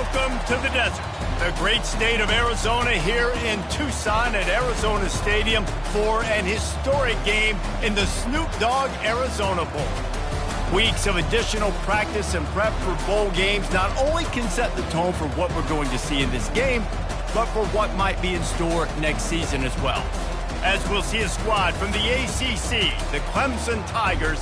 Welcome to the desert, the great state of Arizona, here in Tucson at Arizona Stadium for an historic game in the Snoop Dogg Arizona Bowl. Weeks of additional practice and prep for bowl games not only can set the tone for what we're going to see in this game, but for what might be in store next season as well. As we'll see a squad from the ACC, the Clemson Tigers,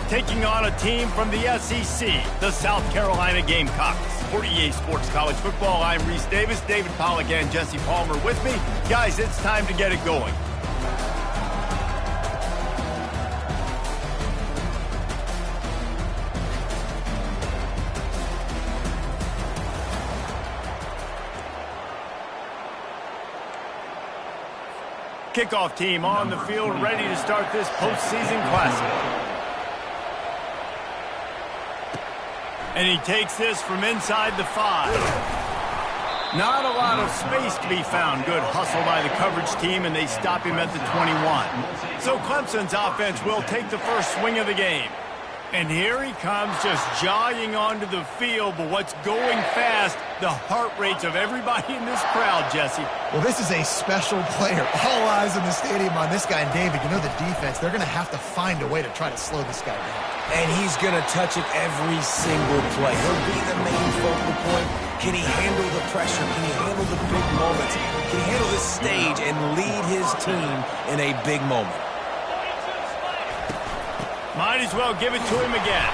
taking on a team from the SEC, the South Carolina Gamecocks. For EA Sports College Football, I'm Reese Davis, David Pollack, and Jesse Palmer with me. Guys, it's time to get it going. Kickoff team on the field, ready to start this postseason classic. And he takes this from inside the 5. Not a lot of space to be found. Good hustle by the coverage team, and they stop him at the 21. So Clemson's offense will take the first swing of the game. And here he comes, just jogging onto the field. But what's going fast, the heart rates of everybody in this crowd, Jesse. Well, this is a special player. All eyes in the stadium on this guy. And David, you know the defense, they're going to have to find a way to try to slow this guy down. And he's going to touch it every single play. He'll be the main focal point. Can he handle the pressure? Can he handle the big moments? Can he handle this stage and lead his team in a big moment? Might as well give it to him again.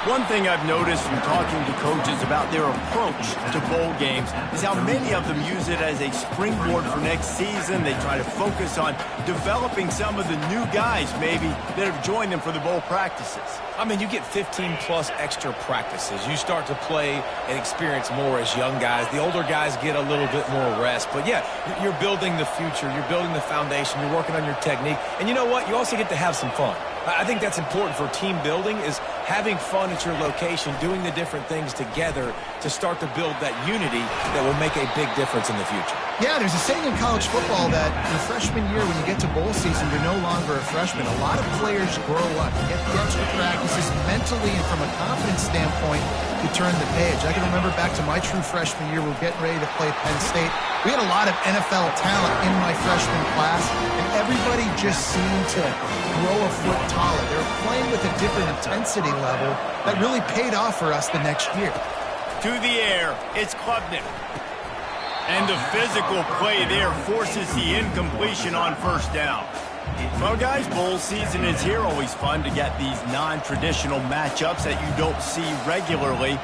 One thing I've noticed from talking to coaches about their approach to bowl games is how many of them use it as a springboard for next season. They try to focus on developing some of the new guys, maybe, that have joined them for the bowl practices. I mean, you get 15-plus extra practices. You start to play and experience more as young guys. The older guys get a little bit more rest. But, yeah, you're building the future. You're building the foundation. You're working on your technique. And you know what? You also get to have some fun. I think that's important for team building, is having fun at your location, doing the different things together to start to build that unity that will make a big difference in the future. Yeah, there's a saying in college football that your freshman year, when you get to bowl season, you're no longer a freshman. A lot of players grow up, get the extra practices mentally, and from a confidence standpoint, you turn the page. I can remember back to my true freshman year, we were getting ready to play Penn State. We had a lot of NFL talent in my freshman class, and everybody just seemed to grow a foot taller. They were playing with a different intensity level that really paid off for us the next year. To the air, it's Klubnik. And the physical play there forces the incompletion on first down. Well, guys, bowl season is here. Always fun to get these non-traditional matchups that you don't see regularly.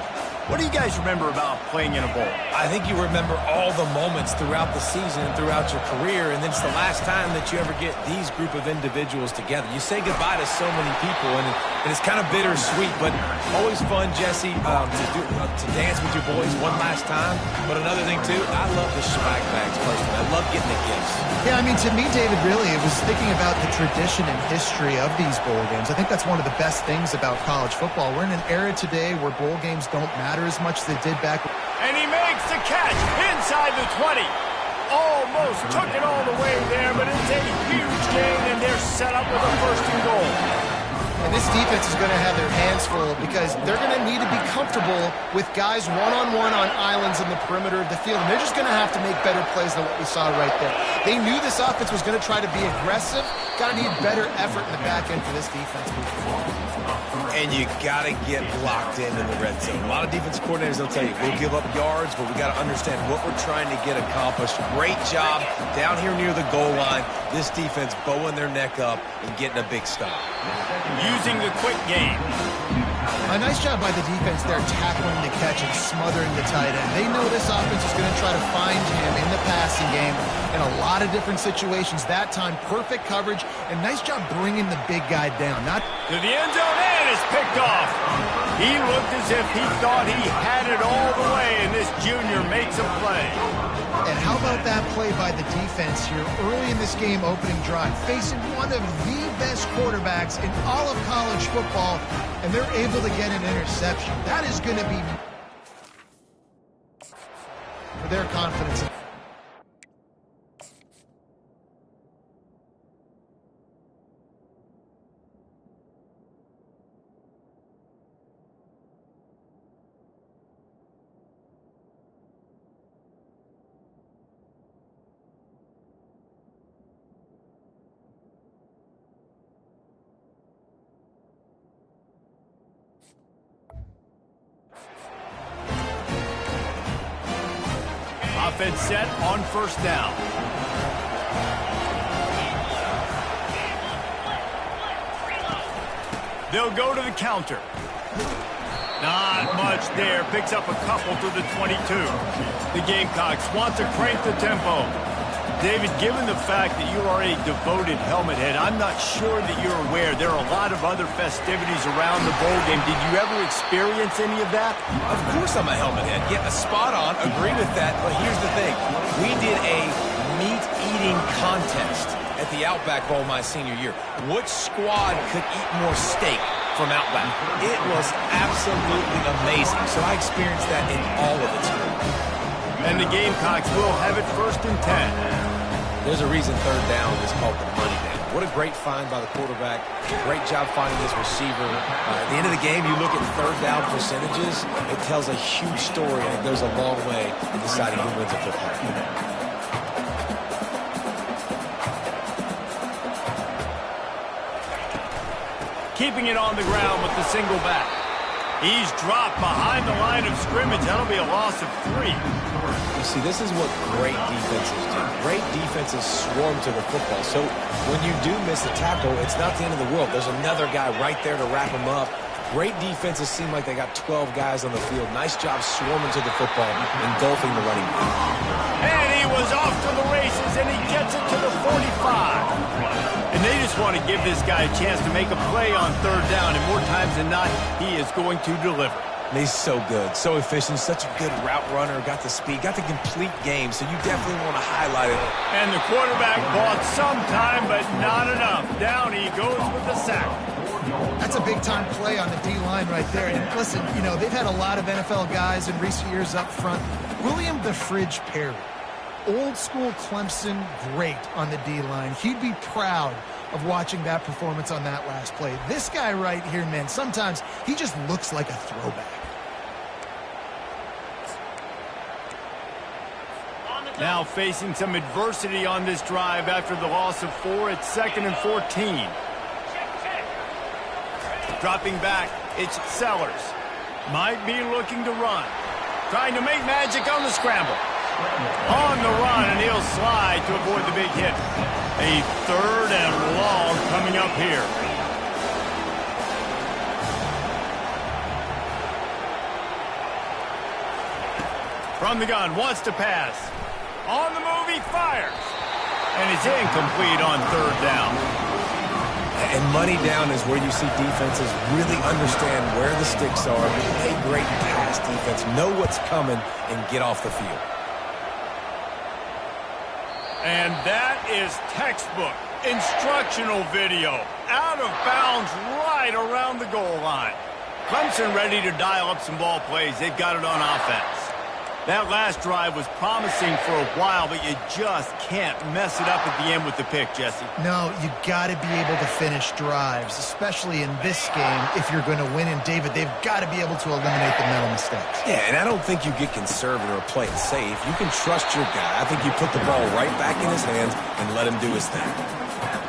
What do you guys remember about playing in a bowl? I think you remember all the moments throughout the season and throughout your career, and then it's the last time that you ever get these group of individuals together. You say goodbye to so many people, and it's kind of bittersweet, but always fun, Jesse, to dance with your boys one last time. But another thing, too, I love the swag bags personally. I love getting the gifts. Yeah, I mean, to me, David, really, it was thinking about the tradition and history of these bowl games. I think that's one of the best things about college football. We're in an era today where bowl games don't matter as much as they did back. And he makes the catch inside the 20. Almost took it all the way there, but it's a huge gain, and they're set up with a first and goal. And this defense is going to have their hands full because they're going to need to be comfortable with guys one-on-one on islands in the perimeter of the field. And they're just going to have to make better plays than what we saw right there. They knew this offense was going to try to be aggressive. Got to need better effort in the back end for this defense moving forward. And you got to get locked in the red zone. A lot of defense coordinators, they'll tell you, we'll give up yards, but we got to understand what we're trying to get accomplished. Great job down here near the goal line. This defense bowing their neck up and getting a big stop. Using the quick game. A nice job by the defense there, tackling the catch and smothering the tight end. They know this offense is going to try to find him in the passing game in a lot of different situations. That time, perfect coverage, and nice job bringing the big guy down. Not to the end zone, and it's picked off. He looked as if he thought he had it all the way, and this junior makes a play. And how about that play by the defense here early in this game, opening drive, facing one of the best quarterbacks in all of college football, and they're able to get an interception. That is going to be for their confidence. offense set on first down. They'll go to the counter. Not much there. Picks up a couple to the 22. The Gamecocks want to crank the tempo. David, given the fact that you are a devoted helmet head, I'm not sure that you're aware there are a lot of other festivities around the bowl game. Did you ever experience any of that? Of course I'm a helmet head. Yeah, spot on. Agree with that. But here's the thing. We did a meat-eating contest at the Outback Bowl my senior year. Which squad could eat more steak from Outback? It was absolutely amazing. So I experienced that in all of its glory. And the Gamecocks will have it 1st and 10. There's a reason third down is called the money down. What a great find by the quarterback. Great job finding his receiver. At the end of the game, you look at third down percentages. It tells a huge story, and it goes a long way in deciding who wins a football game. Keeping it on the ground with the single back. He's dropped behind the line of scrimmage. That'll be a loss of 3. You see, this is what great defenses do. Great defenses swarm to the football. So when you do miss a tackle, it's not the end of the world. There's another guy right there to wrap him up. Great defenses seem like they got 12 guys on the field. Nice job swarming to the football, engulfing the running back. And he was off to the races, and he gets it to the 45. And they just want to give this guy a chance to make a play on third down, and more times than not, he is going to deliver. And he's so good, so efficient, such a good route runner, got the speed, got the complete game, so you definitely want to highlight it. And the quarterback bought some time, but not enough. Down he goes with the sack. That's a big-time play on the D-line right there. And listen, you know, they've had a lot of NFL guys in recent years up front. William the Fridge Perry, old-school Clemson great on the D-line. He'd be proud of watching that performance on that last play. This guy right here, man, sometimes he just looks like a throwback. Now facing some adversity on this drive after the loss of 4. It's 2nd and 14. Dropping back, it's Sellers. Might be looking to run. Trying to make magic on the scramble. On the run, and he'll slide to avoid the big hit. A 3rd and long coming up here. From the gun, wants to pass. On the move, he fires. And it's incomplete on 3rd down. And money down is where you see defenses really understand where the sticks are, play great pass defense, know what's coming, and get off the field. And that is textbook instructional video. Out of bounds right around the goal line. Clemson ready to dial up some ball plays. They've got it on offense. That last drive was promising for a while, but you just can't mess it up at the end with the pick, Jesse. No, you got to be able to finish drives, especially in this game if you're going to win. And, David, they've got to be able to eliminate the mental mistakes. Yeah, and I don't think you get conservative or play it safe. You can trust your guy. I think you put the ball right back in his hands and let him do his thing.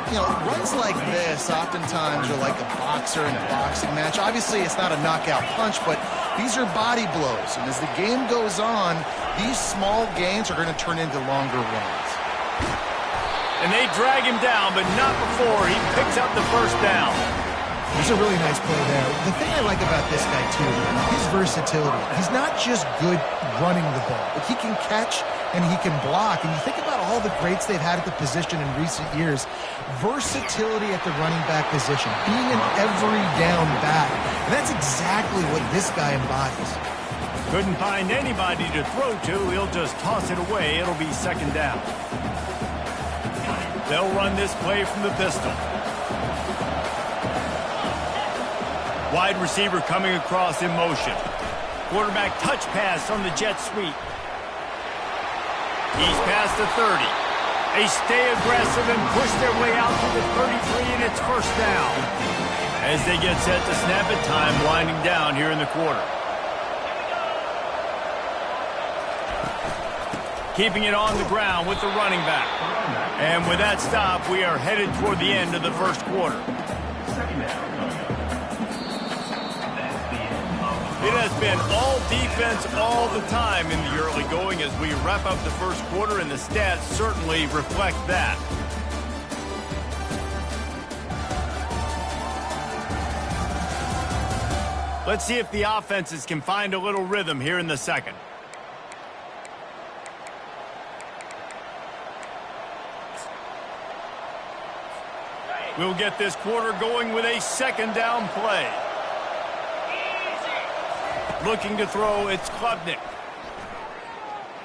You know, runs like this oftentimes are like a boxer in a boxing match. Obviously, it's not a knockout punch, but these are body blows. And as the game goes on, these small gains are going to turn into longer runs. And they drag him down, but not before he picks up the 1st down. There's a really nice play there. The thing I like about this guy, too, his versatility. He's not just good running the ball, but he can catch and he can block. And you think about all the greats they've had at the position in recent years. Versatility at the running back position, being an every down back. And that's exactly what this guy embodies. Couldn't find anybody to throw to. He'll just toss it away. It'll be 2nd down. They'll run this play from the pistol. Wide receiver coming across in motion. Quarterback touch pass on the jet sweep. He's past the 30. They stay aggressive and push their way out to the 33, and it's 1st down. As they get set to snap it, time winding down here in the quarter. Keeping it on the ground with the running back. And with that stop, we are headed toward the end of the 1st quarter. It has been all defense all the time in the early going as we wrap up the first quarter, and the stats certainly reflect that. Let's see if the offenses can find a little rhythm here in the second. We'll get this quarter going with a second down play. Looking to throw, it's Klubnik.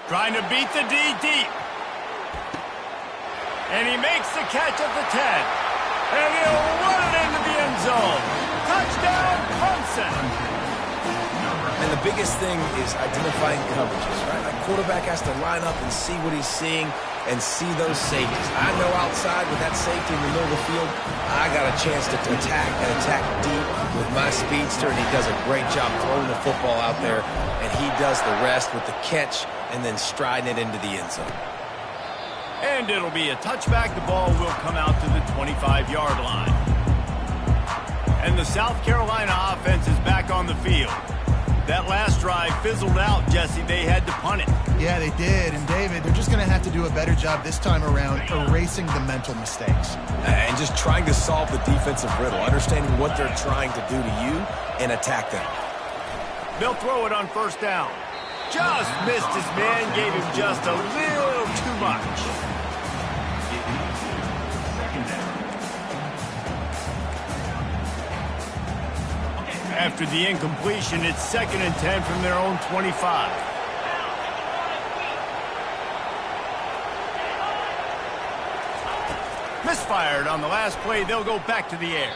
Trying to beat the D deep. And he makes the catch at the 10. And he'll run it into the end zone. Touchdown, Clemson. And the biggest thing is identifying coverages, right? Like quarterback has to line up and see what he's seeing and see those safeties. I know outside with that safety in the middle of the field, I got a chance to attack and attack deep with my speedster, and he does a great job throwing the football out there, and he does the rest with the catch and then striding it into the end zone. And it'll be a touchback. The ball will come out to the 25-yard line. And the South Carolina offense is back on the field. That last drive fizzled out, Jesse. They had to punt it. Yeah, they did. And, David, they're just going to have to do a better job this time around erasing the mental mistakes. And just trying to solve the defensive riddle, understanding what they're trying to do to you and attack them. They'll throw it on first down. Just missed his man, gave him just a little too much. After the incompletion, it's 2nd and 10 from their own 25. Misfired on the last play. They'll go back to the air.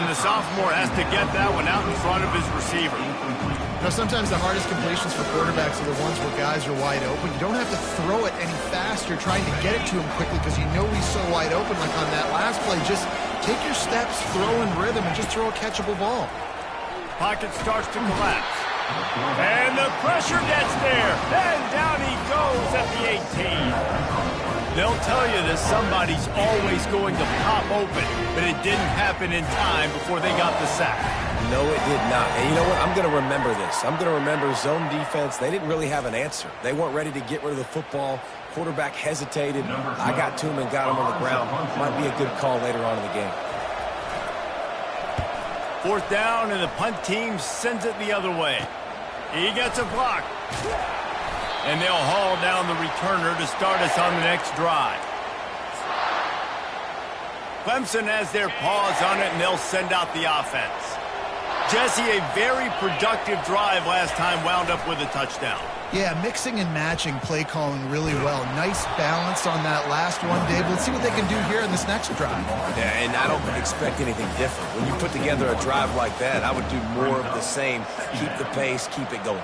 And the sophomore has to get that one out in front of his receiver. Now, sometimes the hardest completions for quarterbacks are the ones where guys are wide open. You don't have to throw it any faster trying to get it to him quickly because you know he's so wide open. Like on that last play, just take your steps, throw in rhythm, and just throw a catchable ball. Pocket starts to collapse. And the pressure gets there. And down he goes at the 18. They'll tell you that somebody's always going to pop open, but it didn't happen in time before they got the sack. No, it did not. And you know what? I'm going to remember this. I'm going to remember zone defense. They didn't really have an answer. They weren't ready to get rid of the football. Quarterback hesitated. I got to him and got him on the ground. Might be a good call later on in the game. 4th down, and the punt team sends it the other way. He gets a block. And they'll haul down the returner to start us on the next drive. Clemson has their paws on it, and they'll send out the offense. Jesse, a very productive drive last time wound up with a touchdown. Yeah, mixing and matching play calling really well. Nice balance on that last one, Dave. Let's see what they can do here in this next drive. Yeah, and I don't expect anything different. When you put together a drive like that, I would do more of the same. Keep the pace, keep it going.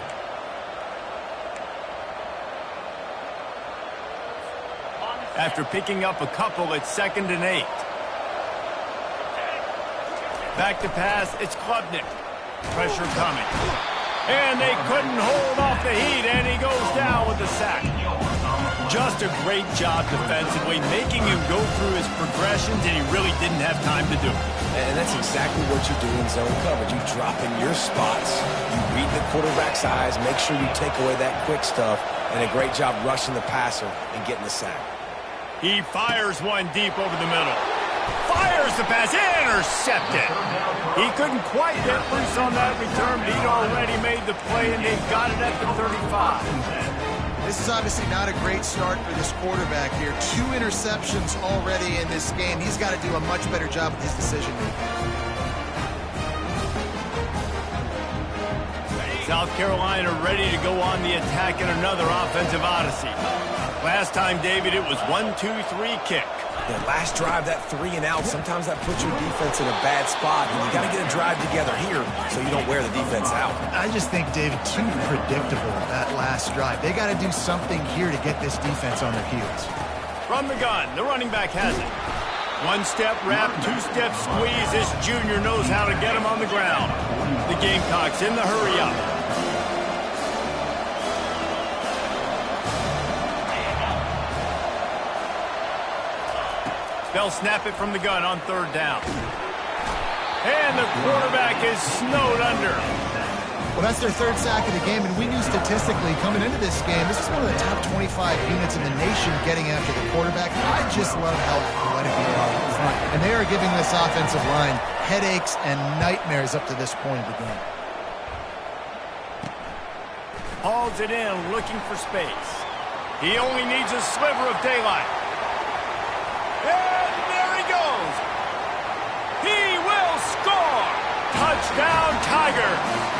After picking up a couple, it's 2nd and 8. Back to pass, it's Klubnik. Pressure coming. And they couldn't hold off the heat, and he goes down with the sack. Just a great job defensively, making him go through his progressions, and he really didn't have time to do it. And that's exactly what you do in zone coverage. You drop in your spots, you read the quarterback's eyes, make sure you take away that quick stuff, and a great job rushing the passer and getting the sack. He fires one deep over the middle. Fires the pass, intercepted. He couldn't quite get loose on that return, but he'd already made the play, and they've got it at the 35. This is obviously not a great start for this quarterback here. 2 interceptions already in this game. He's got to do a much better job with his decision-making. South Carolina ready to go on the attack in another offensive odyssey. Last time, David, it was 1-2-3 kick. Yeah, last drive, that 3 and out, sometimes that puts your defense in a bad spot, and you got to get a drive together here so you don't wear the defense out. I just think, David, too predictable, that last drive. They got to do something here to get this defense on their heels. From the gun, the running back has it. 1-step wrap, 2-step squeeze. This junior knows how to get him on the ground. The Gamecocks in the hurry up. They'll snap it from the gun on 3rd down. And the quarterback is snowed under. Well, that's their third sack of the game, and we knew statistically coming into this game, this is one of the top 25 units in the nation getting after the quarterback. I just love how athletic they are up front, and they are giving this offensive line headaches and nightmares up to this point of the game. Hauls it in, looking for space. He only needs a sliver of daylight. And there he goes. He will score. Touchdown, Tigers.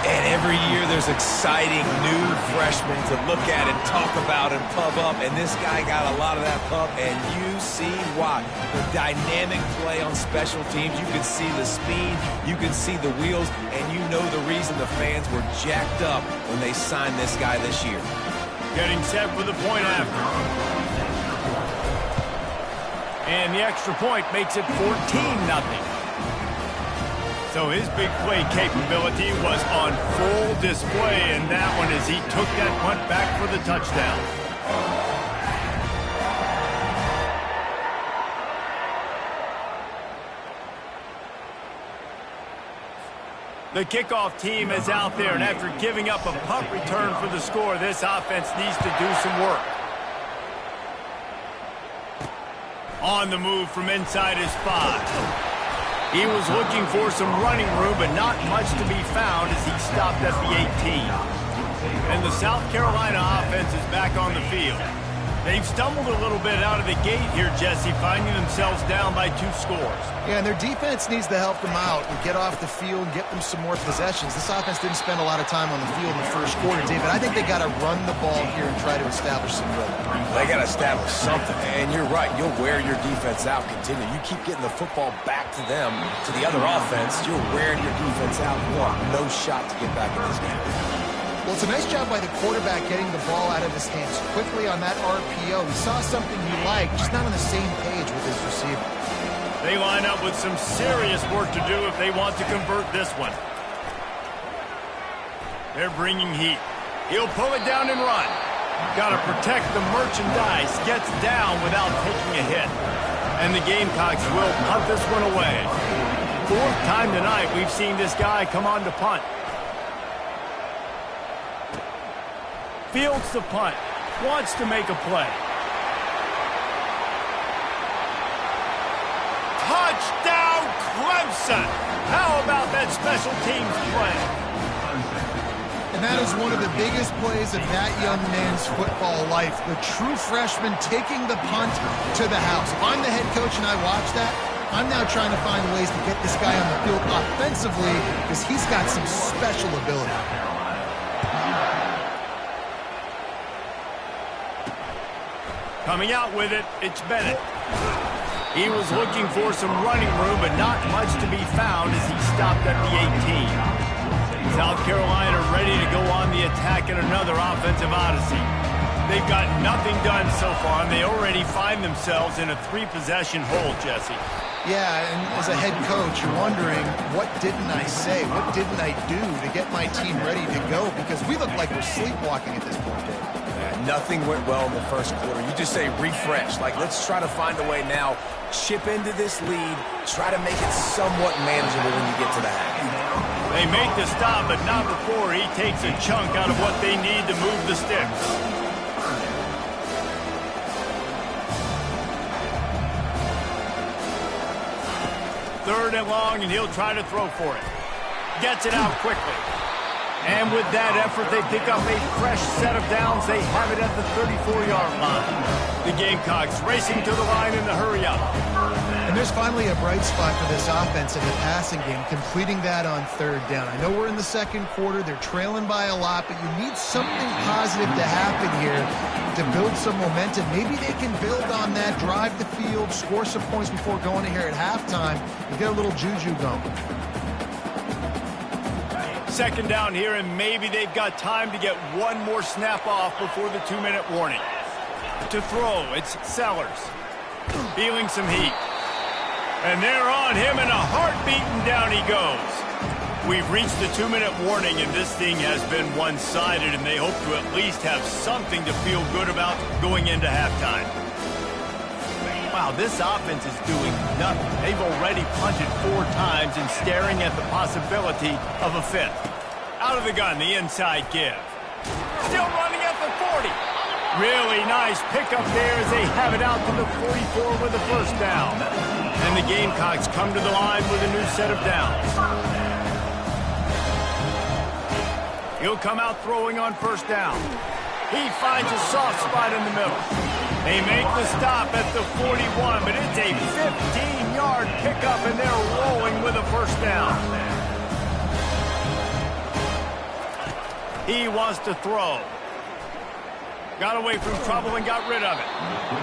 And every year there's exciting new freshmen to look at and talk about and pub up. And this guy got a lot of that pub, and you see why. The dynamic play on special teams. You can see the speed. You can see the wheels. And you know the reason the fans were jacked up when they signed this guy this year. Getting set for the point after. And the extra point makes it 14-0. So his big play capability was on full display in that one as he took that punt back for the touchdown. The kickoff team is out there, and after giving up a punt return for the score, this offense needs to do some work. On the move from inside his 5. He was looking for some running room, but not much to be found as he stopped at the 18. And the South Carolina offense is back on the field. They've stumbled a little bit out of the gate here, Jesse, finding themselves down by 2 scores. Yeah, and their defense needs to help them out and get off the field and get them some more possessions. This offense didn't spend a lot of time on the field in the first quarter, David. I think they got to run the ball here and try to establish some rhythm. They got to establish something, and you're right. You'll wear your defense out. Continue. You keep getting the football back to them, to the other offense. You're wearing your defense out. You want no shot to get back in this game. Well, it's a nice job by the quarterback getting the ball out of his hands quickly on that RPO. He saw something he liked, just not on the same page with his receiver. They line up with some serious work to do if they want to convert this one. They're bringing heat. He'll pull it down and run. Got to protect the merchandise. Gets down without taking a hit. And the Gamecocks will punt this one away. 4th time tonight we've seen this guy come on to punt. Fields the punt. Wants to make a play. Touchdown, Clemson! How about that special teams play? And that is one of the biggest plays of that young man's football life. The true freshman taking the punt to the house. If I'm the head coach and I watch that, I'm now trying to find ways to get this guy on the field offensively because he's got some special ability. Coming out with it, it's Bennett. He was looking for some running room, but not much to be found as he stopped at the 18. South Carolina ready to go on the attack in another offensive odyssey. They've got nothing done so far, and they already find themselves in a 3-possession hole, Jesse. Yeah, and as a head coach, you're wondering, what didn't I say? What didn't I do to get my team ready to go? Because we look like we're sleepwalking at this point, Dave. Nothing went well in the first quarter. You just say refresh. Like, let's try to find a way now. Chip into this lead. Try to make it somewhat manageable when you get to the half. They make the stop, but not before he takes a chunk out of what they need to move the sticks. Third and long, and he'll try to throw for it. Gets it out quickly. And with that effort, they pick up a fresh set of downs. They have it at the 34-yard line. The Gamecocks racing to the line in the hurry-up. And there's finally a bright spot for this offense in the passing game, completing that on 3rd down. I know we're in the 2nd quarter. They're trailing by a lot, but you need something positive to happen here to build some momentum. Maybe they can build on that, drive the field, score some points before going in here at halftime, and get a little juju going. 2nd down here, and maybe they've got time to get one more snap off before the 2-minute warning. To throw, it's Sellers. Feeling some heat. And they're on him, and a heartbeat, and down he goes. We've reached the 2-minute warning, and this thing has been one-sided, and they hope to at least have something to feel good about going into halftime. Wow, this offense is doing nothing. They've already punted 4 times and staring at the possibility of a 5th. Out of the gun, the inside give. Still running at the 40. Really nice pickup there as they have it out to the 44 with a first down. And the Gamecocks come to the line with a new set of downs. He'll come out throwing on first down. He finds a soft spot in the middle. They make the stop at the 41, but it's a 15-yard pickup, and they're rolling with a first down. He wants to throw. Got away from trouble and got rid of it.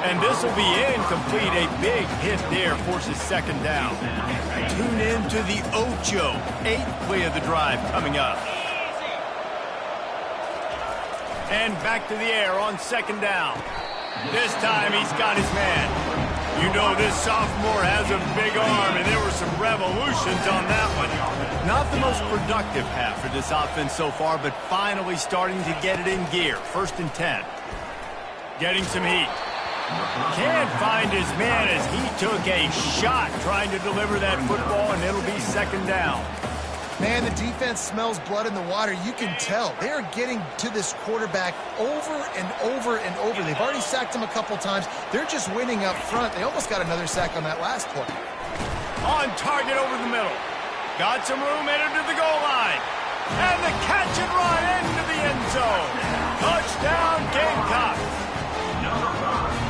And this will be incomplete. A big hit there forces second down. Tune in to the Ocho. 8th play of the drive coming up. And back to the air on second down. This time he's got his man. You know this sophomore has a big arm, and there were some revolutions on that one. Not the most productive half for this offense so far, but finally starting to get it in gear. 1st and 10. Getting some heat. Can't find his man as he took a shot trying to deliver that football, and it'll be second down. Man, the defense smells blood in the water. You can tell. They are getting to this quarterback over and over and over. They've already sacked him a couple times. They're just winning up front. They almost got another sack on that last play. On target over the middle. Got some room, headed to the goal line. And the catch and run into the end zone. Touchdown, Gamecocks.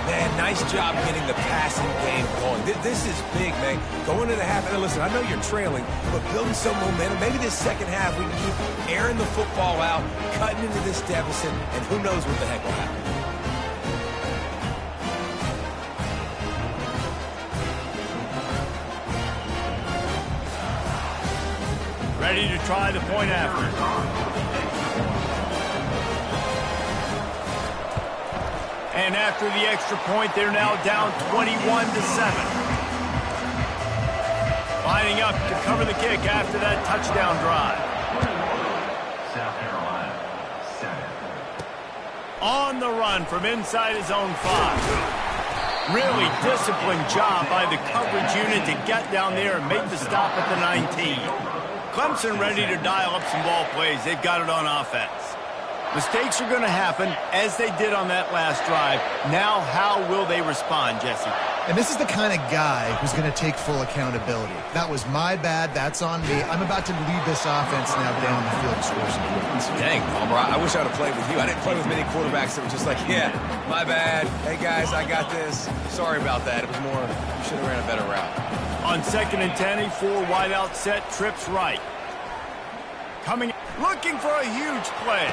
Man, nice job getting the passing game going. This is big, man. Going into the half, and listen, I know you're trailing, but building some momentum. Maybe this second half we can keep airing the football out, cutting into this deficit, and who knows what the heck will happen. Ready to try the point after. And after the extra point, they're now down 21-7. Lining up to cover the kick after that touchdown drive. South Carolina, 7. On the run from inside his own 5. Really disciplined job by the coverage unit to get down there and make the stop at the 19. Clemson ready to dial up some ball plays. They've got it on offense. Mistakes are going to happen, as they did on that last drive. Now, how will they respond, Jesse? And this is the kind of guy who's going to take full accountability. That was my bad. That's on me. I'm about to lead this offense now down the field to score some points. Dang, Palmer, I wish I would have played with you. I didn't play with many quarterbacks that were just like, yeah, my bad. Hey, guys, I got this. Sorry about that. It was more, you should have ran a better route. On 2nd and 10, a 4 wide out set, trips right. Coming, looking for a huge play.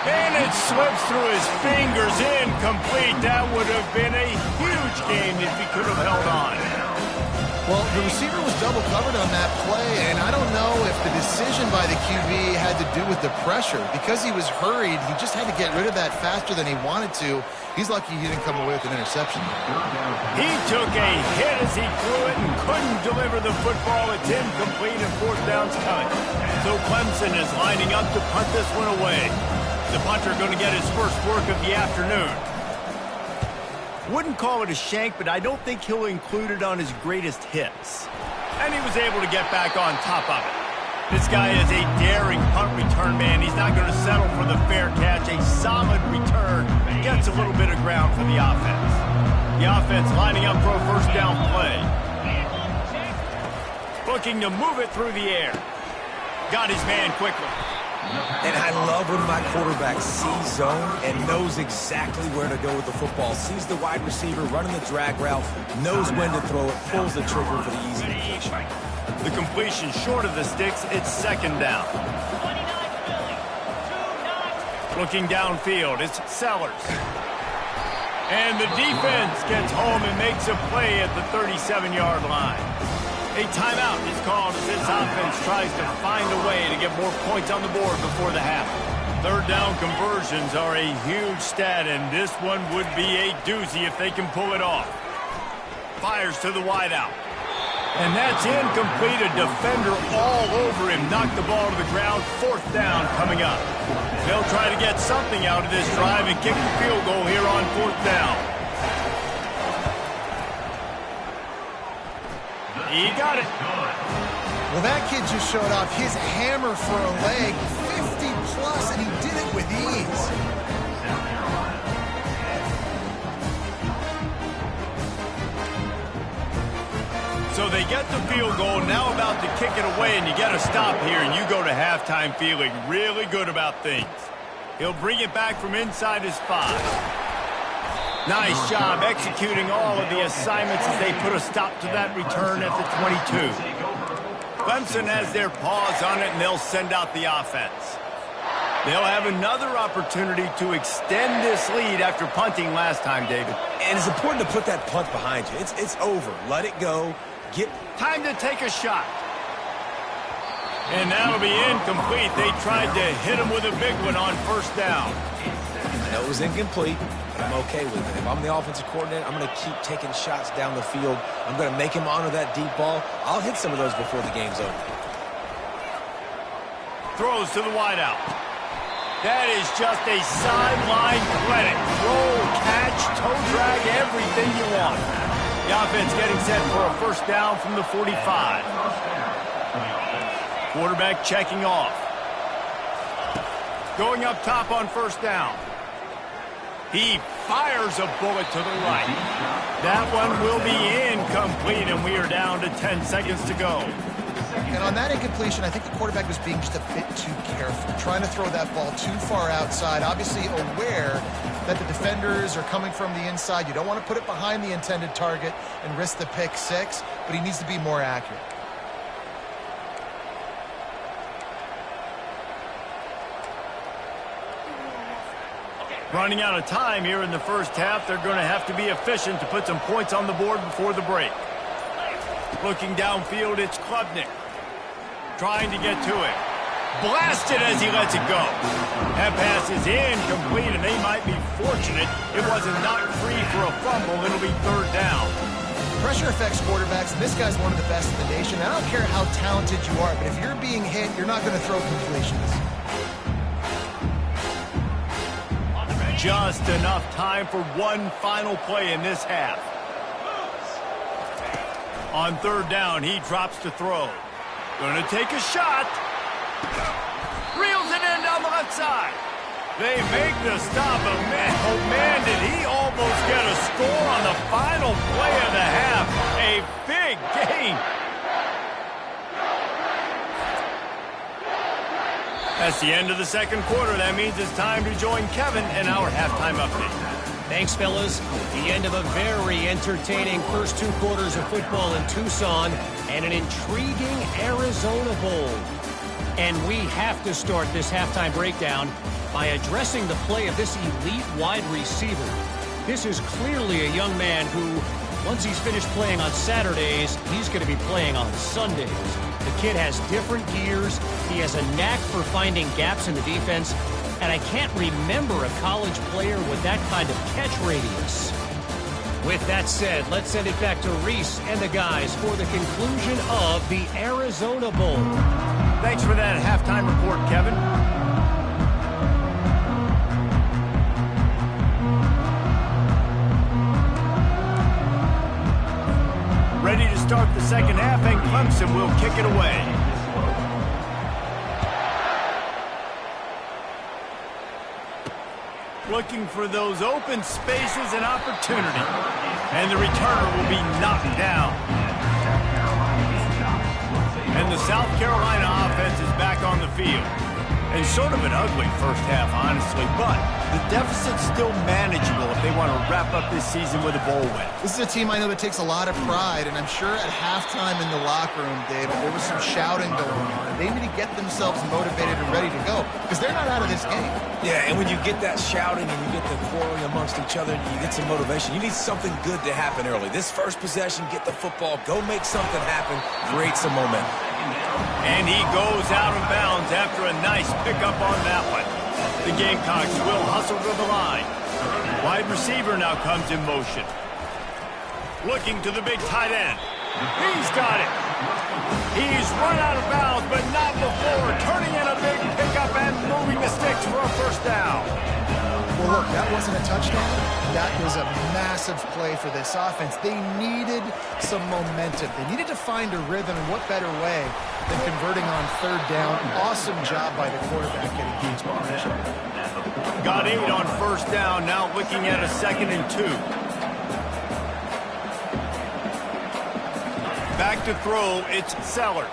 And it slips through his fingers, incomplete. That would have been a huge game if he could have held on. Well, the receiver was double covered on that play, and I don't know if the decision by the QB had to do with the pressure. Because he was hurried, he just had to get rid of that faster than he wanted to. He's lucky he didn't come away with an interception. He took a hit as he threw it and couldn't deliver the football. It's incomplete and 4th down's coming. So Clemson is lining up to punt this one away. The punter going to get his first work of the afternoon. Wouldn't call it a shank, but I don't think he'll include it on his greatest hits. And he was able to get back on top of it. This guy is a daring punt return man. He's not going to settle for the fair catch. A solid return. Gets a little bit of ground for the offense. The offense lining up for a first down play. Looking to move it through the air. Got his man quickly. And I love when my quarterback sees zone and knows exactly where to go with the football. Sees the wide receiver running the drag route, knows when to throw it, pulls the trigger for the easy completion. The completion short of the sticks, it's second down. Looking downfield, it's Sellers. And the defense gets home and makes a play at the 37-yard line. A timeout is called as this offense tries to find a way to get more points on the board before the half. 3rd down conversions are a huge stat, and this one would be a doozy if they can pull it off. Fires to the wideout. And that's incomplete. A defender all over him. Knocked the ball to the ground. 4th down coming up. They'll try to get something out of this drive and kick the field goal here on 4th down. He got it. Well, that kid just showed off his hammer for a leg, 50-plus, and he did it with ease. So they get the field goal, now about to kick it away, and you got to stop here, and you go to halftime feeling really good about things. He'll bring it back from inside his 5. Nice job executing all of the assignments as they put a stop to that return at the 22. Clemson has their paws on it, and they'll send out the offense. They'll have another opportunity to extend this lead after punting last time, David. And it's important to put that punt behind you. It's over. Let it go. Time to take a shot. And that'll be incomplete. They tried to hit him with a big one on first down. I know it was incomplete, but I'm okay with it. If I'm the offensive coordinator, I'm going to keep taking shots down the field. I'm going to make him honor that deep ball. I'll hit some of those before the game's over. Throws to the wideout. That is just a sideline clinic. Roll, catch, toe drag, everything you want. The offense getting set for a first down from the 45. Quarterback checking off. Going up top on first down. He fires a bullet to the right. That one will be incomplete, and we are down to 10 seconds to go. And on that incompletion, I think the quarterback was being just a bit too careful, trying to throw that ball too far outside, obviously aware that the defenders are coming from the inside. You don't want to put it behind the intended target and risk the pick 6, but he needs to be more accurate. Running out of time here in the first half. They're going to have to be efficient to put some points on the board before the break. Looking downfield, it's Klubnik. Trying to get to it. Blasted as he lets it go. That pass is incomplete, and they might be fortunate it wasn't knocked free for a fumble. It'll be third down. Pressure affects quarterbacks, and this guy's one of the best in the nation. I don't care how talented you are, but if you're being hit, you're not going to throw completions. Just enough time for one final play in this half. On third down, he drops to throw. Going to take a shot. Reels it in down the left side. They make the stop, but man, oh man, did he almost get a score on the final play of the half. A big gain. That's the end of the second quarter. That means it's time to join Kevin in our halftime update. Thanks, fellas. The end of a very entertaining first 2 quarters of football in Tucson and an intriguing Arizona Bowl. And we have to start this halftime breakdown by addressing the play of this elite wide receiver. This is clearly a young man who, once he's finished playing on Saturdays, he's going to be playing on Sundays. The kid has different gears. He has a knack for finding gaps in the defense. And I can't remember a college player with that kind of catch radius. With that said, let's send it back to Reese and the guys for the conclusion of the Arizona Bowl. Thanks for that halftime report, Kevin. Ready to start the second half, and Clemson will kick it away. Looking for those open spaces and opportunity. And the returner will be knocked down. And the South Carolina offense is back on the field. And sort of an ugly first half, honestly, but the deficit's still manageable if they want to wrap up this season with a bowl win. This is a team I know that takes a lot of pride, and I'm sure at halftime in the locker room, David, there was some shouting going on. They need to get themselves motivated and ready to go, because they're not out of this game. Yeah, and when you get that shouting and you get the quarreling amongst each other and you get some motivation, you need something good to happen early. This first possession, get the football, go make something happen, create some momentum. And he goes out of bounds after a nice pickup on that one. The Gamecocks will hustle to the line. Wide receiver now comes in motion. Looking to the big tight end. He's got it. He's run out of bounds, but not before turning in a big pickup and moving the sticks for a first down. Well, Well, look, that wasn't a touchdown. That was a massive play for this offense. They needed some momentum. They needed to find a rhythm, and what better way than converting on third down. Awesome job by the quarterback getting Dean's position. Got 8 on first down, now looking at a 2nd and 2. Back to throw, it's Sellers.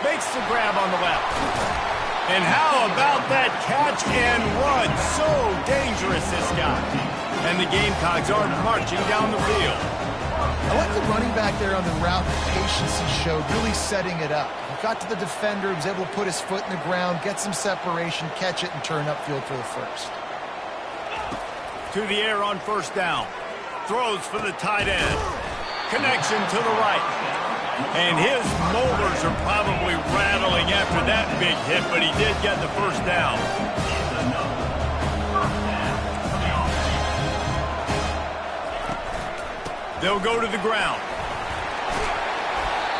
Makes the grab on the left. And how about that catch and run? So dangerous, this guy. And the Gamecocks are marching down the field. I like the running back there on the route, the patience he showed, really setting it up. He got to the defender, was able to put his foot in the ground, get some separation, catch it, and turn upfield for the first. To the air on first down. Throws for the tight end. Connection to the right. And his molars are probably rattling after that big hit, but he did get the first down. They'll go to the ground.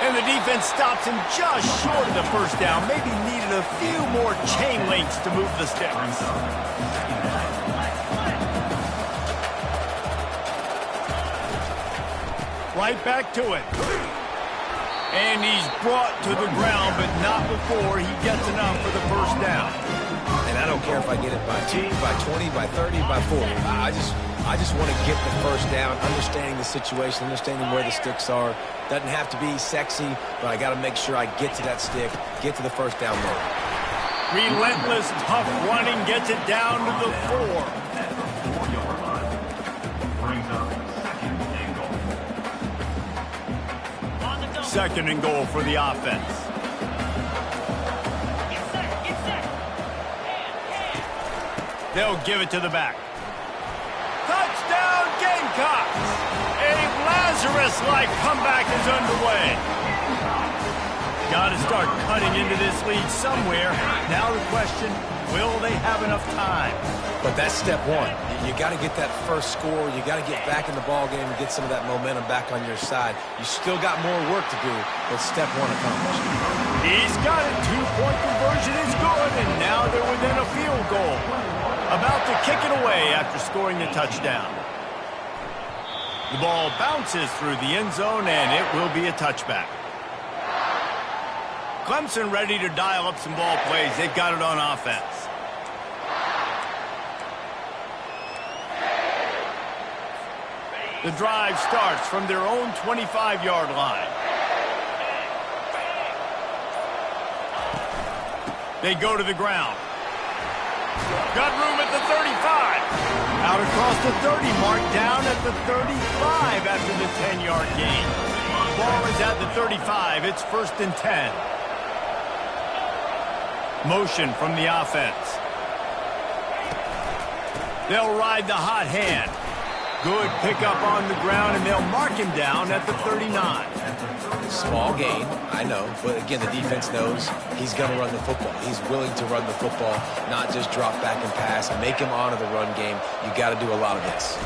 And the defense stops him just short of the first down. Maybe needed a few more chain links to move the sticks. Right back to it. And he's brought to the ground, but not before he gets enough for the first down. And I don't care if I get it by 2, by 20, by 30, by 40. I just want to get the first down, understanding the situation, understanding where the sticks are. Doesn't have to be sexy, but I got to make sure I get to that stick, get to the first down there. Relentless, tough running gets it down to the 4. Second and goal for the offense. They'll give it to the back. Touchdown, Gamecocks! A Lazarus-like comeback is underway. Got to start cutting into this lead somewhere. Now the question, will they have enough time? But that's step one. You got to get that first score. You got to get back in the ball game and get some of that momentum back on your side. You still got more work to do, but step one accomplished. He's got it. 2-point conversion is good, and now they're within a field goal. About to kick it away after scoring the touchdown. The ball bounces through the end zone, and it will be a touchback. Clemson ready to dial up some ball plays. They've got it on offense. The drive starts from their own 25-yard line. They go to the ground. Got room at the 35. Out across the 30 mark, down at the 35 after the 10-yard gain. Ball is at the 35. It's 1st and 10. Motion from the offense. They'll ride the hot hand. Good pickup on the ground, and they'll mark him down at the 39. Small gain, I know, but again, the defense knows he's going to run the football. He's willing to run the football, not just drop back and pass, make him honor the run game. You got to do a lot of this.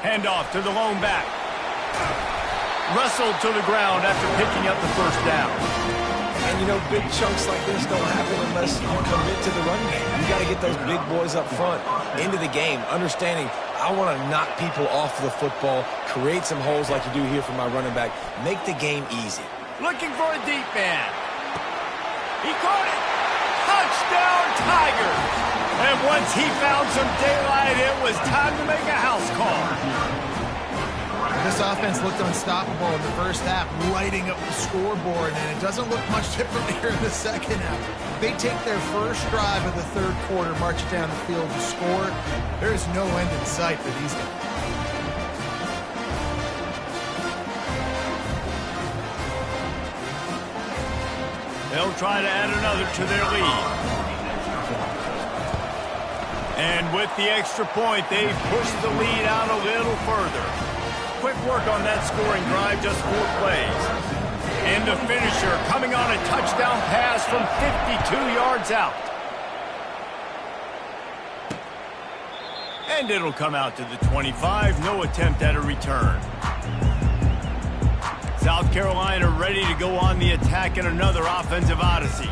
Handoff to the lone back. Wrestled to the ground after picking up the first down. And, you know, big chunks like this don't happen unless you commit to the run game. You got to get those big boys up front into the game, understanding I want to knock people off the football, create some holes like you do here for my running back, make the game easy. Looking for a deep man. He caught it. Touchdown, Tigers. And once he found some daylight, it was time to make a house call. This offense looked unstoppable in the first half, lighting up the scoreboard, and it doesn't look much different here in the second half. They take their first drive of the third quarter, march down the field to score. There is no end in sight for these guys. They'll try to add another to their lead. And with the extra point, they've pushed the lead out a little further. Quick work on that scoring drive, just 4 plays. And the finisher coming on a touchdown pass from 52 yards out. And it'll come out to the 25. No attempt at a return. South Carolina ready to go on the attack in another offensive odyssey.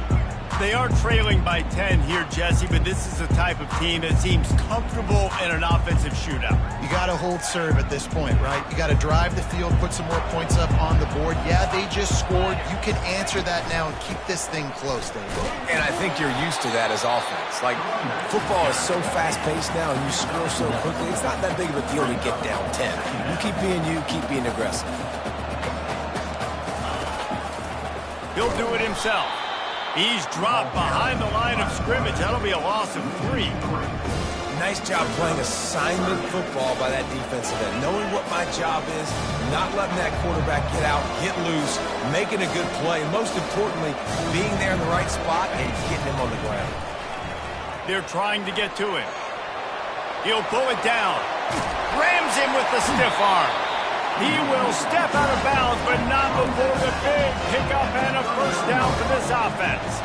They are trailing by 10 here, Jesse, but this is the type of team that seems comfortable in an offensive shootout. You got to hold serve at this point, right? You got to drive the field, put some more points up on the board. Yeah, they just scored. You can answer that now and keep this thing close, Dave. And I think you're used to that as offense. Like, football is so fast-paced now, and you score so quickly, it's not that big of a deal to get down 10. You keep being aggressive. He'll do it himself. He's dropped behind the line of scrimmage. That'll be a loss of 3. Nice job playing assignment football by that defensive end. Knowing what my job is, not letting that quarterback get out, get loose, making a good play, and most importantly, being there in the right spot and getting him on the ground. They're trying to get to him. He'll pull it down. Rams him with the stiff arm. He will step out of bounds, but not before the big pickup and a first down for this offense.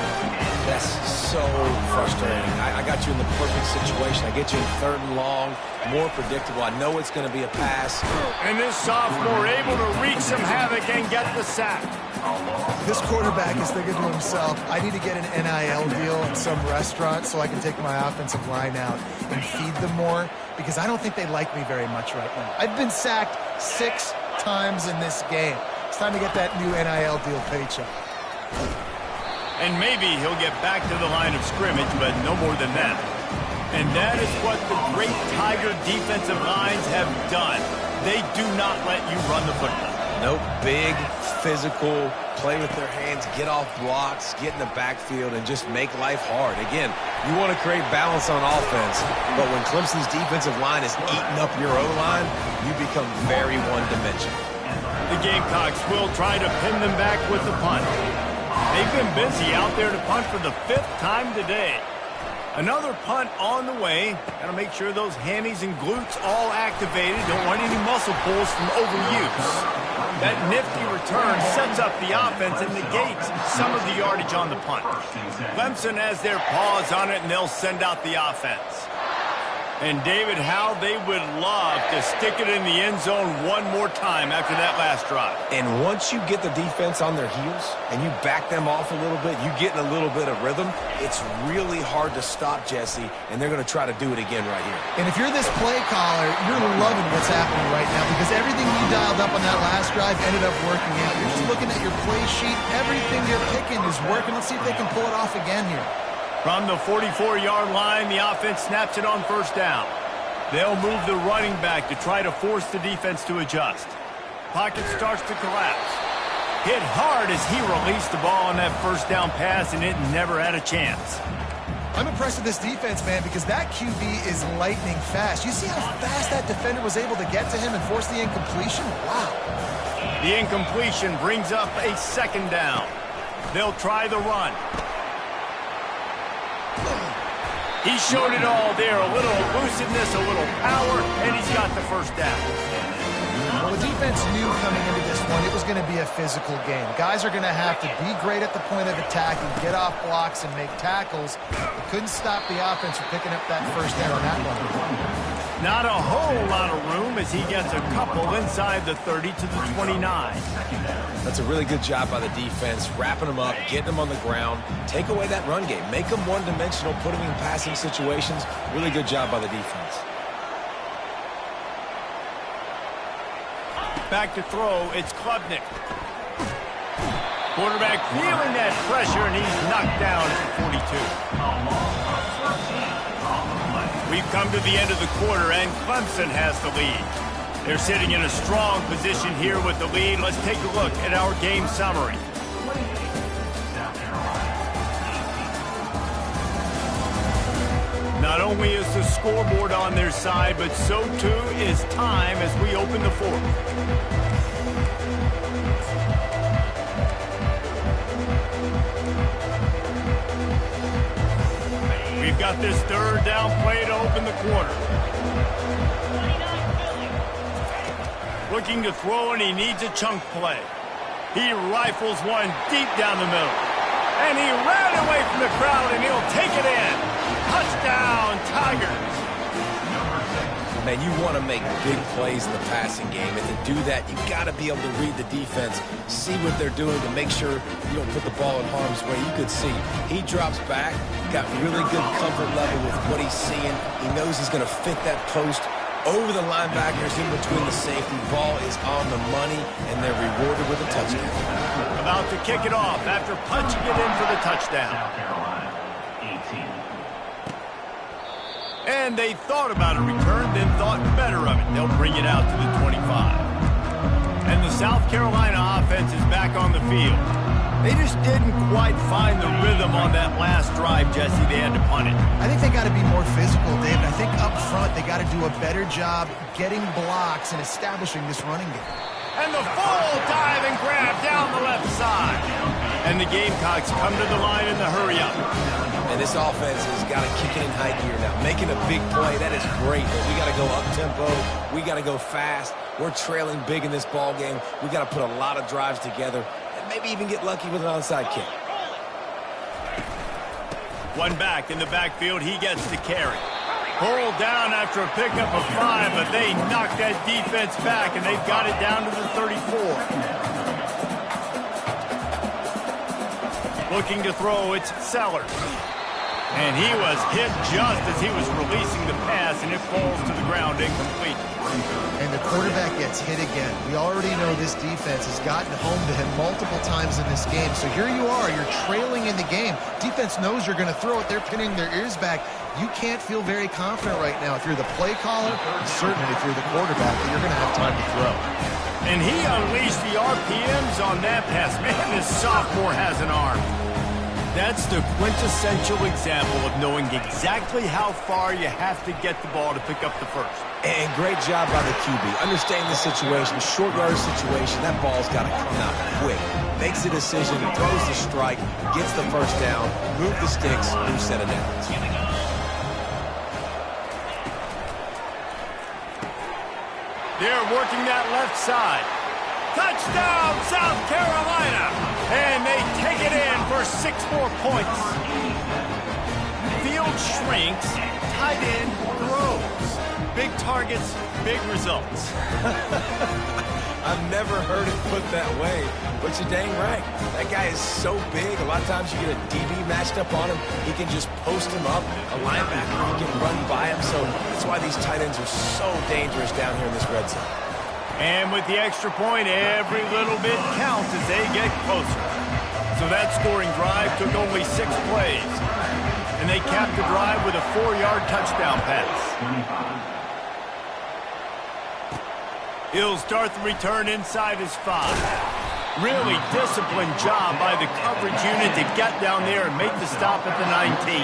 That's so frustrating. I got you in the perfect situation. I get you in 3rd and long, more predictable. I know it's going to be a pass. And this sophomore able to wreak some havoc and get the sack. This quarterback is thinking to himself, I need to get an NIL deal at some restaurant so I can take my offensive line out and feed them more, because I don't think they like me very much right now. I've been sacked 6 times in this game. It's time to get that new NIL deal paycheck. And maybe he'll get back to the line of scrimmage, but no more than that. And that is what the great Tiger defensive lines have done. They do not let you run the football. Nope, big, physical, play with their hands, get off blocks, get in the backfield, and just make life hard. Again, you want to create balance on offense, but when Clemson's defensive line is eating up your O-line, you become very one-dimensional. The Gamecocks will try to pin them back with the punt. They've been busy out there to punt for the 5th time today. Another punt on the way. Got to make sure those hammies and glutes all activated. Don't want any muscle pulls from overuse. That nifty return sets up the offense and negates some of the yardage on the punt. Clemson has their paws on it, and they'll send out the offense. And David, how they would love to stick it in the end zone one more time after that last drive. And once you get the defense on their heels and you back them off a little bit, you get in a little bit of rhythm, it's really hard to stop, Jesse, and they're going to try to do it again right here. And if you're this play caller, you're loving what's happening right now, because everything you dialed up on that last drive ended up working out. You're just looking at your play sheet. Everything you're picking is working. Let's see if they can pull it off again here. From the 44-yard line, the offense snaps it on first down. They'll move the running back to try to force the defense to adjust. Pocket starts to collapse. Hit hard as he released the ball on that first down pass, and it never had a chance. I'm impressed with this defense, man, because that QB is lightning fast. You see how fast that defender was able to get to him and force the incompletion? Wow. The incompletion brings up a 2nd down. They'll try the run. He showed it all there, a little elusiveness, a little power, and he's got the first down. Well, the defense knew coming into this one it was going to be a physical game. Guys are going to have to be great at the point of attack and get off blocks and make tackles. They couldn't stop the offense from picking up that first down on that one. Not a whole lot of room as he gets a couple inside the 30 to the 29. That's a really good job by the defense, wrapping them up, getting them on the ground, take away that run game, make them one-dimensional, put them in passing situations. Really good job by the defense. Back to throw, it's Klubnik. Quarterback feeling that pressure, and he's knocked down at 42. We've come to the end of the quarter, and Clemson has the lead. They're sitting in a strong position here with the lead. Let's take a look at our game summary. Not only is the scoreboard on their side, but so too is time as we open the fourth. We've got this 3rd down play to open the quarter. Looking to throw, and he needs a chunk play. He rifles one deep down the middle. And he ran away from the crowd, and he'll take it in. Touchdown, Tigers. Man, you want to make big plays in the passing game, and to do that, you got to be able to read the defense, see what they're doing to make sure you don't put the ball in harm's way. You could see he drops back, got really good comfort level with what he's seeing. He knows he's going to fit that post over the linebackers in between the safety. Ball is on the money, and they're rewarded with a touchdown. About to kick it off after punching it in for the touchdown. South Carolina, 18. And they thought about a return, then thought better of it. They'll bring it out to the 25. And the South Carolina offense is back on the field. They just didn't quite find the rhythm on that last drive, Jesse. They had to punt it. I think they got to be more physical, David. I think up front they got to do a better job getting blocks and establishing this running game. And the full dive and grab down the left side. And the Gamecocks come to the line in the hurry-up. And this offense has got to kick it in high gear now. Making a big play, that is great. But we got to go up-tempo. We got to go fast. We're trailing big in this ball game. We got to put a lot of drives together and maybe even get lucky with an onside kick. One back in the backfield. He gets the carry. Pulled down after a pickup of 5, but they knocked that defense back, and they've got it down to the 34. Looking to throw, it's Sellers. And he was hit just as he was releasing the pass, and it falls to the ground incomplete. And the quarterback gets hit again. We already know this defense has gotten home to him multiple times in this game. So here you are, you're trailing in the game. Defense knows you're going to throw it. They're pinning their ears back. You can't feel very confident right now if you're the play caller, certainly if you're the quarterback, that you're going to have time to throw. And he unleashed the RPMs on that pass. Man, this sophomore has an arm. That's the quintessential example of knowing exactly how far you have to get the ball to pick up the first. And great job by the QB. Understanding the situation, short yardage situation, that ball's got to come out quick. Makes a decision, throws the strike, gets the first down, move the sticks, new set of downs. They're working that left side. Touchdown, South Carolina! And they take it in for 6 more points. Field shrinks, tight end grows. Big targets, big results. I've never heard it put that way, but you're dang right. That guy is so big. A lot of times you get a DB matched up on him. He can just post him up. A linebacker, he can run by him. So that's why these tight ends are so dangerous down here in this red zone. And with the extra point, every little bit counts as they get closer. So that scoring drive took only 6 plays. And they capped the drive with a 4-yard touchdown pass. He'll start the return inside his 5. Really disciplined job by the coverage unit to get down there and make the stop at the 19.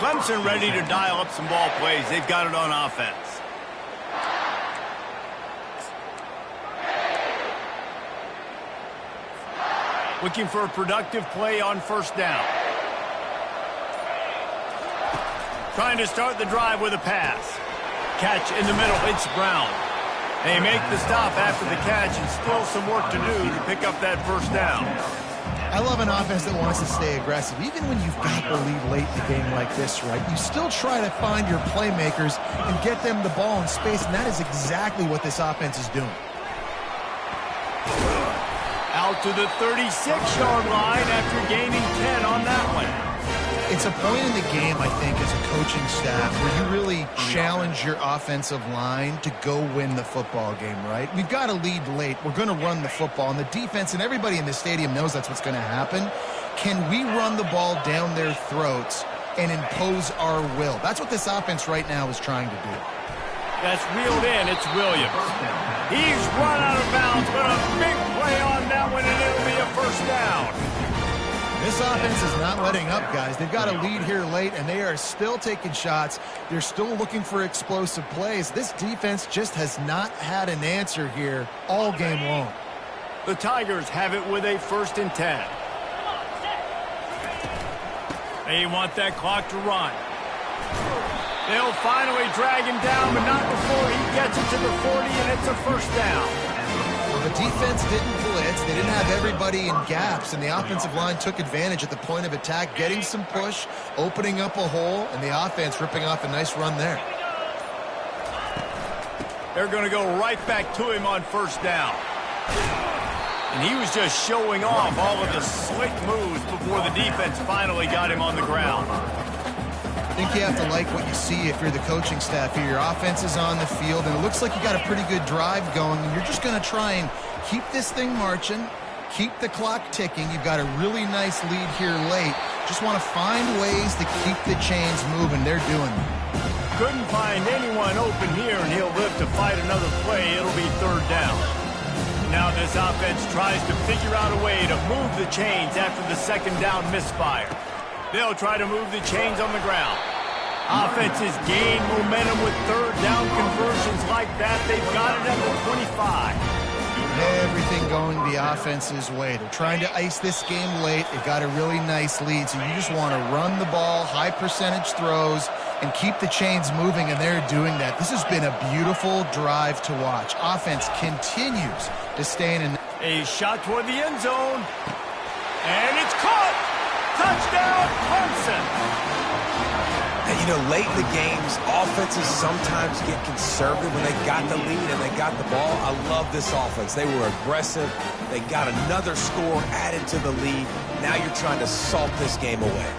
Clemson ready to dial up some ball plays. They've got it on offense. Looking for a productive play on first down. Trying to start the drive with a pass. Catch in the middle, it's Brown. They make the stop after the catch and still some work to do to pick up that first down. I love an offense that wants to stay aggressive. Even when you've got the lead late in the game like this, right, you still try to find your playmakers and get them the ball in space, and that is exactly what this offense is doing. Out to the 36-yard line after gaining 10 on that one. It's a point in the game, I think, as a coaching staff where you really challenge your offensive line to go win the football game, right? We've got a lead late. We're going to run the football, and the defense and everybody in the stadium knows that's what's going to happen. Can we run the ball down their throats and impose our will? That's what this offense right now is trying to do. That's reeled in. It's Williams. He's run out of bounds, but a big play on that one, and it'll be a first down. This offense is not letting up, guys. They've got a lead here late, and they are still taking shots. They're still looking for explosive plays. This defense just has not had an answer here all game long. The Tigers have it with a 1st and 10. They want that clock to run. They'll finally drag him down, but not before he gets it to the 40, and it's a first down. Well, the defense didn't blitz. They didn't have everybody in gaps, and the offensive line took advantage at the point of attack, getting some push, opening up a hole, and the offense ripping off a nice run there. They're going to go right back to him on first down. And he was just showing off all of the slick moves before the defense finally got him on the ground. I think you have to like what you see if you're the coaching staff here. Your offense is on the field, and it looks like you got a pretty good drive going, and you're just going to try and keep this thing marching, keep the clock ticking. You've got a really nice lead here late. Just want to find ways to keep the chains moving. They're doing it. Couldn't find anyone open here, and he'll live to fight another play. It'll be third down. Now this offense tries to figure out a way to move the chains after the second down misfire. They'll try to move the chains on the ground. Offenses gain momentum with third down conversions like that. They've got it at the 25. Everything going the offense's way. They're trying to ice this game late. They've got a really nice lead, so you just want to run the ball, high percentage throws, and keep the chains moving, and they're doing that. This has been a beautiful drive to watch. Offense continues to stay in. A shot toward the end zone, and it's caught! Touchdown, Clemson! And, you know, late in the games, offenses sometimes get conservative when they got the lead and they got the ball. I love this offense. They were aggressive. They got another score added to the lead. Now you're trying to salt this game away.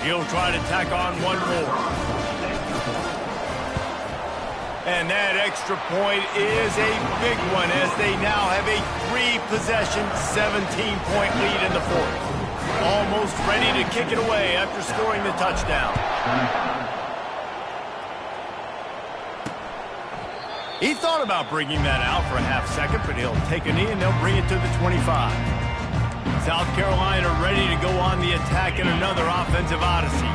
He'll try to tack on one more. And that extra point is a big one as they now have a 3-possession, 17-point lead in the fourth. Almost ready to kick it away after scoring the touchdown. He thought about bringing that out for a half second, but he'll take a knee and they'll bring it to the 25. South Carolina ready to go on the attack in another offensive odyssey.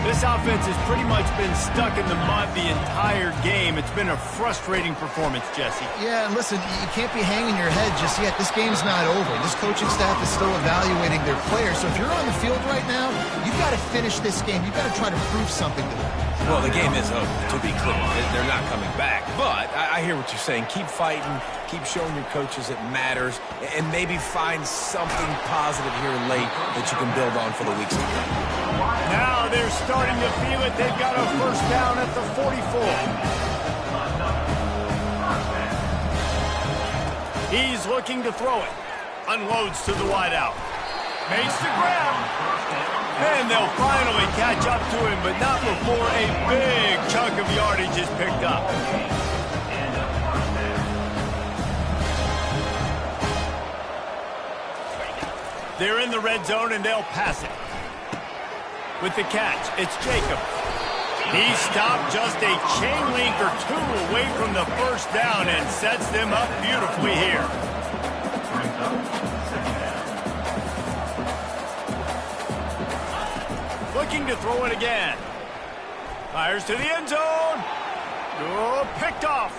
This offense has pretty much been stuck in the mud the entire game. It's been a frustrating performance, Jesse. Yeah, and listen, you can't be hanging your head just yet. This game's not over. This coaching staff is still evaluating their players. So if you're on the field right now, you've got to finish this game. You've got to try to prove something to them. Well, the game is over, to be clear. They're not coming back. But I hear what you're saying. Keep fighting. Keep showing your coaches it matters. And maybe find something positive here late that you can build on for the weeks to come. Now they're starting to feel it. They've got a first down at the 44. He's looking to throw it. Unloads to the wideout. Makes the grab. And they'll finally catch up to him, but not before a big chunk of yardage is picked up. They're in the red zone, and they'll pass it. With the catch, it's Jacob. He stopped just a chain link or two away from the first down and sets them up beautifully here. Looking to throw it again. Fires to the end zone. Oh, picked off.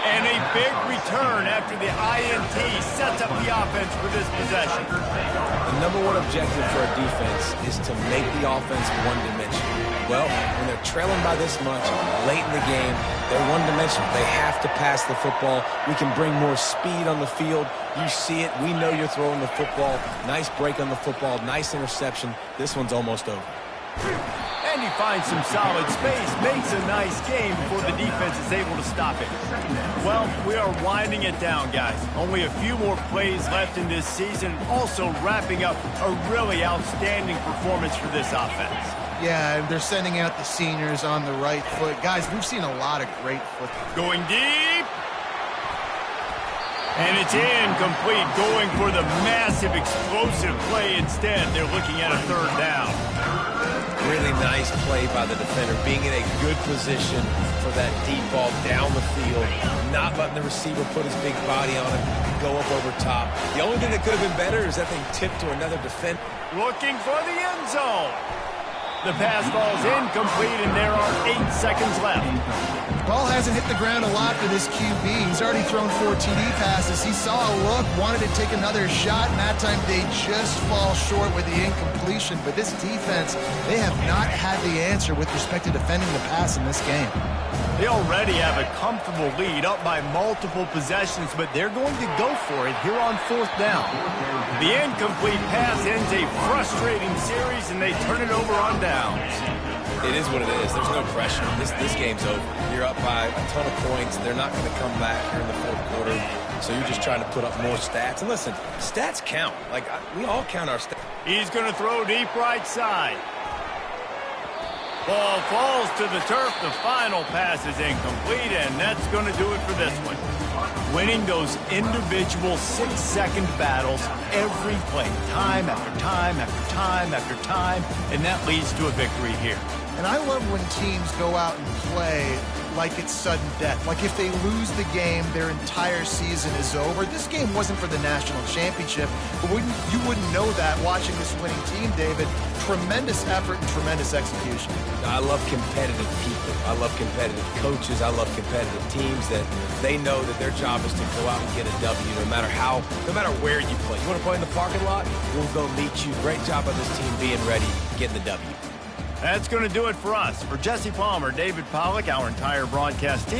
And a big return after the INT sets up the offense for this possession. The number one objective for a defense is to make the offense one-dimensional. Well, when they're trailing by this much late in the game, they're one-dimensional. They have to pass the football. We can bring more speed on the field. You see it. We know you're throwing the football. Nice break on the football. Nice interception. This one's almost over. And he finds some solid space, makes a nice game before the defense is able to stop it. Well, we are winding it down, guys. Only a few more plays left in this season, also wrapping up a really outstanding performance for this offense. Yeah, they're sending out the seniors on the right foot. Guys, we've seen a lot of great football. Going deep. And it's incomplete, going for the massive explosive play instead. They're looking at a third down. Really nice play by the defender, being in a good position for that deep ball down the field, not letting the receiver put his big body on it and go up over top. The only thing that could have been better is that thing tipped to another defender. Looking for the end zone. The pass falls incomplete, and there are 8 seconds left. Ball hasn't hit the ground a lot for this QB. He's already thrown 4 TD passes. He saw a look, wanted to take another shot, and that time they just fall short with the incompletion. But this defense, they have not had the answer with respect to defending the pass in this game. They already have a comfortable lead, up by multiple possessions, but they're going to go for it here on 4th down. The incomplete pass ends a frustrating series, and they turn it over on downs. It is what it is. There's no pressure. This game's over. You're up by a ton of points. They're not going to come back here in the 4th quarter, so you're just trying to put up more stats. And listen, stats count. We all count our stats. He's going to throw deep right side. Ball falls to the turf. The final pass is incomplete, and that's going to do it for this one. Winning those individual 6-second battles every play, time after time after time after time, and that leads to a victory here. And I love when teams go out and play like it's sudden death. Like if they lose the game, their entire season is over. This game wasn't for the national championship, but you wouldn't know that watching this winning team, David. Tremendous effort and tremendous execution. I love competitive people. I love competitive coaches. I love competitive teams that they know that their job is to go out and get a W no matter where you play. You want to play in the parking lot? We'll go meet you. Great job by this team being ready, getting the W. That's going to do it for us. For Jesse Palmer, David Pollack, our entire broadcast team,